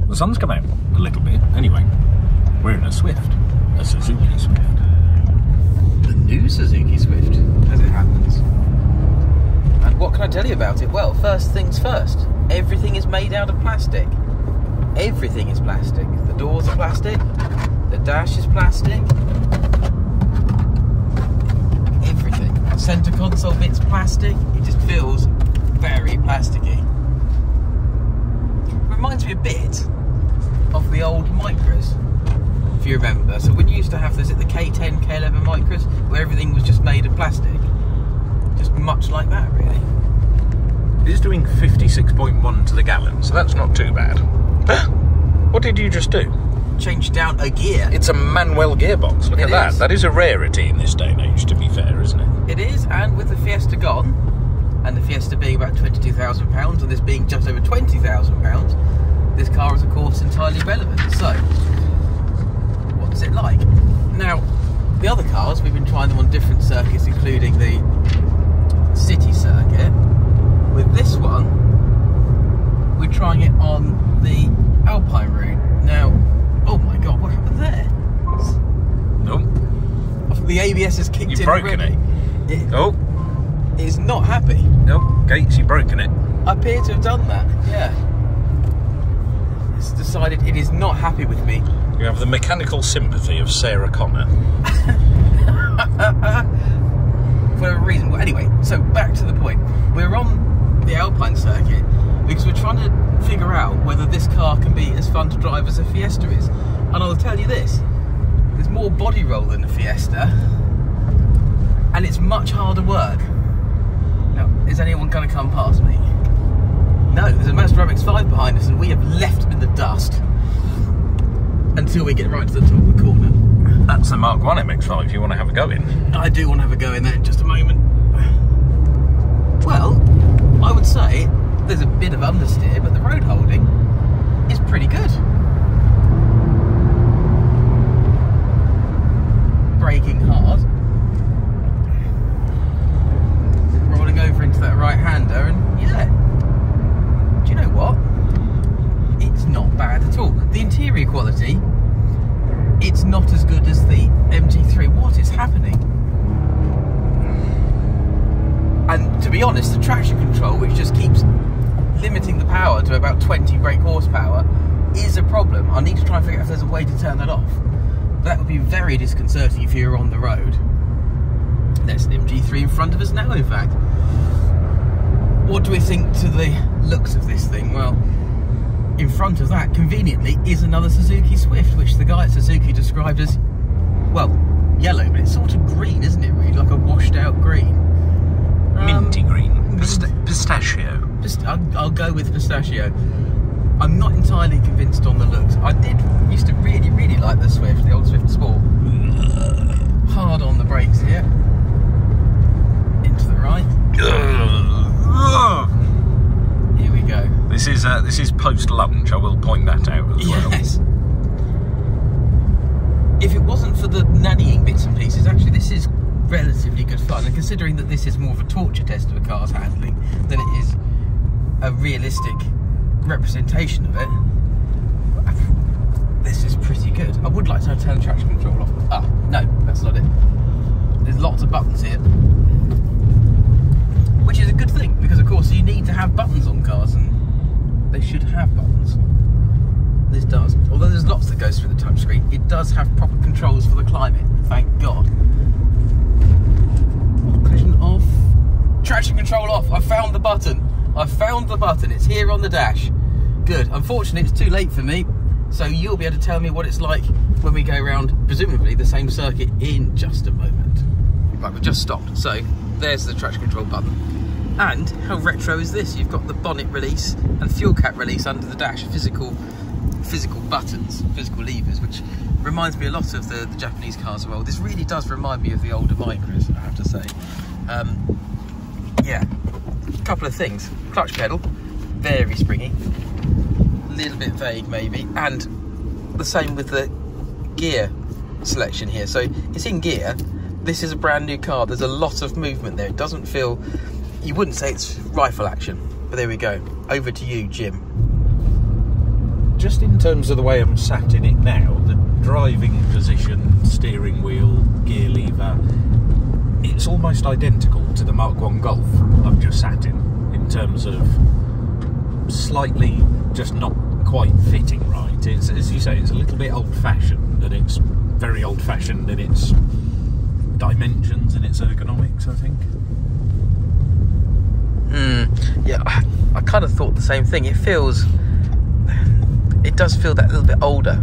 the sun's come out a little bit. Anyway, we're in a Swift, a Suzuki Swift. The new Suzuki Swift, as it happens. And what can I tell you about it? Well, first things first, everything is made out of plastic. Everything is plastic. The doors are plastic, the dash is plastic, everything. The centre console bit's plastic, it just feels very plasticky. Reminds me a bit of the old Micras, if you remember. So when you used to have this at the K10, K11 Micras, where everything was just made of plastic, just much like that, really. It is doing 56.1 to the gallon, so that's not too bad. What did you just do? Change down a gear. It's a manual gearbox. Look at that. That is a rarity in this day and age, to be fair, isn't it? It is, and with the Fiesta gone, and the Fiesta being about £22,000, and this being just over £20,000, this car is, of course, entirely relevant. So, what's it like? Now, the other cars, we've been trying them on different circuits, including the city circuit. With this one, we're trying it on the Alpine route. Now, oh my God, what happened there? Nope. I think the ABS has kicked in. You've broken it. Oh. It's not happy. Nope, Gates, you've broken it. I appear to have done that, yeah. It's decided it is not happy with me. You have the mechanical sympathy of Sarah Connor. For whatever reason. Well, anyway, so back to the point. We're on the Alpine circuit because we're trying to figure out whether this car can be as fun to drive as a Fiesta is. And I'll tell you this, there's more body roll than a Fiesta, and it's much harder work. Now, is anyone going to come past me? No, there's a Mazda MX-5 behind us, and we have left him in the dust until we get right to the top of the corner. That's the Mark 1 MX-5 if you want to have a go in. I do want to have a go in there in just a moment. Well, I would say there's a bit of understeer, but the road holding is pretty good. Braking hard. Rolling over into that right-hander, and yeah. Do you know what? It's not bad at all. The interior quality, it's not as good as the MT3. What is happening? And to be honest, the traction control, which just keeps limiting the power to about 20 brake horsepower, is a problem. I need to try and figure out if there's a way to turn that off. But that would be very disconcerting if you were on the road. There's an MG3 in front of us now, in fact. What do we think to the looks of this thing? Well, in front of that, conveniently, is another Suzuki Swift, which the guy at Suzuki described as, well, yellow, but it's sort of green, isn't it, really? Like a washed out green. Minty green. Pistachio. I'll go with pistachio. I'm not entirely convinced on the looks. I used to really, really like the Swift, the old Swift Sport. Hard on the brakes here. Into the right. Here we go. This is post lunch. I will point that out as well. Yes. If it wasn't for the nannying bits and pieces, actually this is relatively good fun. And considering that this is more of a torture test of a car's handling than it is a realistic representation of it, this is pretty good. I would like to turn the traction control off. Ah, no, that's not it. There's lots of buttons here, which is a good thing, because of course you need to have buttons on cars, and they should have buttons. This does. Although there's lots that goes through the touchscreen, it does have proper controls for the climate, thank God. Collision off. Traction control off. I found the button. I found the button. It's here on the dash. Good. Unfortunately, it's too late for me, so you'll be able to tell me what it's like when we go around, presumably, the same circuit in just a moment. Right, we've just stopped. So, there's the traction control button. And how retro is this? You've got the bonnet release and fuel cap release under the dash. Physical buttons, physical levers, which reminds me a lot of the Japanese cars as well. This really does remind me of the older Micras, I have to say. Yeah, a couple of things. Clutch pedal, very springy, a little bit vague maybe, and the same with the gear selection here. So it's in gear. This is a brand new car. There's a lot of movement there. It doesn't feel, you wouldn't say it's rifle action, but there we go. Over to you, Jim. just in terms of the way I'm sat in it now, the driving position, steering wheel, gear lever, it's almost identical to the Mark 1 Golf I've just sat in terms of slightly just not quite fitting right. It's, as you say, it's a little bit old-fashioned, and it's very old-fashioned in its dimensions and its ergonomics, I think. Yeah, I kind of thought the same thing. It does feel that little bit older.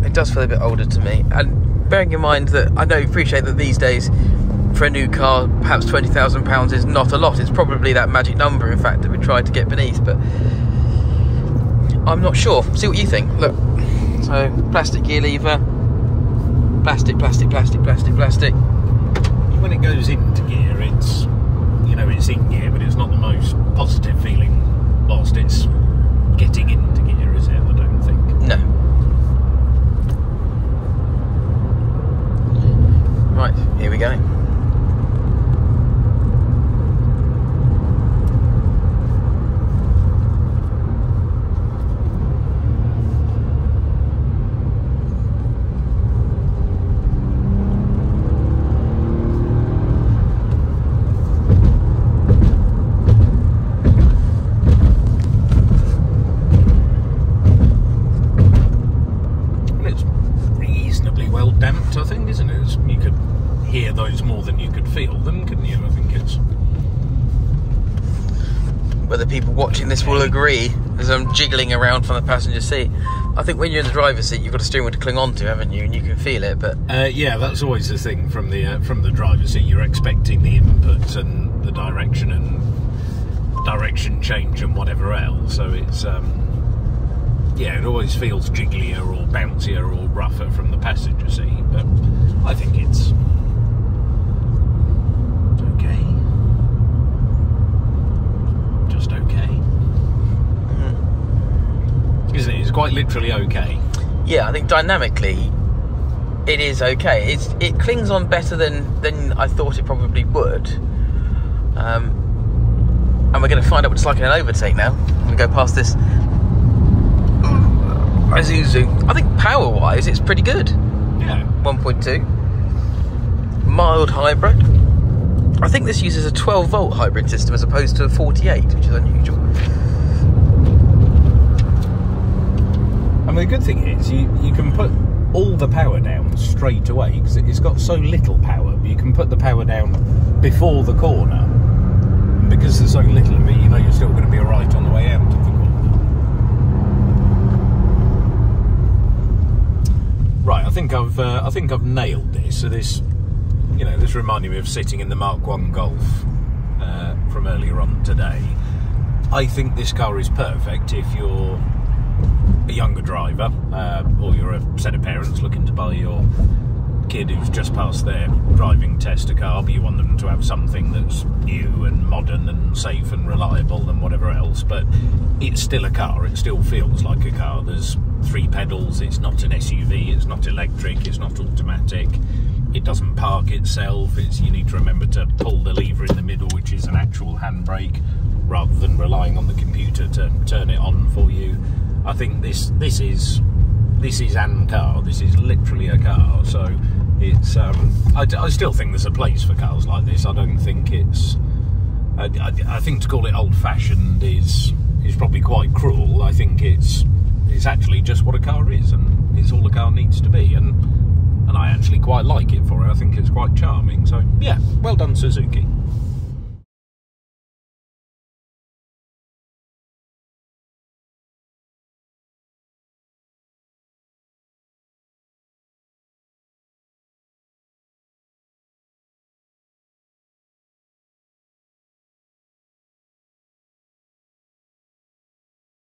It does feel a bit older to me. And bearing in mind that I appreciate that these days, for a new car, perhaps £20,000 is not a lot. It's probably that magic number, in fact, that we tried to get beneath. But I'm not sure. See what you think. Look, so plastic gear lever, plastic. When it goes into gear, it's, you know, it's in gear, but it's not the most positive feeling whilst it's getting into gear, is it? I don't think. No. Right, here we go. I think, isn't it? You could hear those more than you could feel them, couldn't you? I think it's... Whether people watching this will agree, as I'm jiggling around from the passenger seat. I think when you're in the driver's seat, you've got a steering wheel to cling on to, haven't you? And you can feel it, but... yeah, that's always the thing from the driver's seat. You're expecting the inputs and the direction and direction change and whatever else. So it's... yeah, it always feels jigglier or bouncier or rougher from the passenger seat, but I think it's okay. Just okay. Isn't it? It's quite literally okay. Yeah, I think dynamically it is okay. It clings on better than I thought it probably would. And we're going to find out what it's like in an overtake now. We go past this Isuzu. I think power-wise, it's pretty good. Yeah. 1.2. Mild hybrid. I think this uses a 12-volt hybrid system as opposed to a 48, which is unusual. And the good thing is, you can put all the power down straight away, because it's got so little power, but you can put the power down before the corner. And because there's so little of it, you know you're still going to be alright on the way out of the corner. Right, I think I've nailed this. So this, you know, this reminded me of sitting in the Mark 1 Golf from earlier on today. I think this car is perfect if you're a younger driver, or you're a set of parents looking to buy your kid who's just passed their driving test a car, but you want them to have something that's new and modern and safe and reliable and whatever else. But it's still a car. It still feels like a car. There's 3 pedals. It's not an SUV. It's not electric. It's not automatic. It doesn't park itself. You need to remember to pull the lever in the middle, which is an actual handbrake, rather than relying on the computer to turn it on for you. I think this is an car. This is literally a car. So it's I still think there's a place for cars like this. I don't think it's I think to call it old-fashioned is probably quite cruel. I think it's actually just what a car is, and it's all a car needs to be, and I actually quite like it for it. I think it's quite charming. So yeah, well done, Suzuki.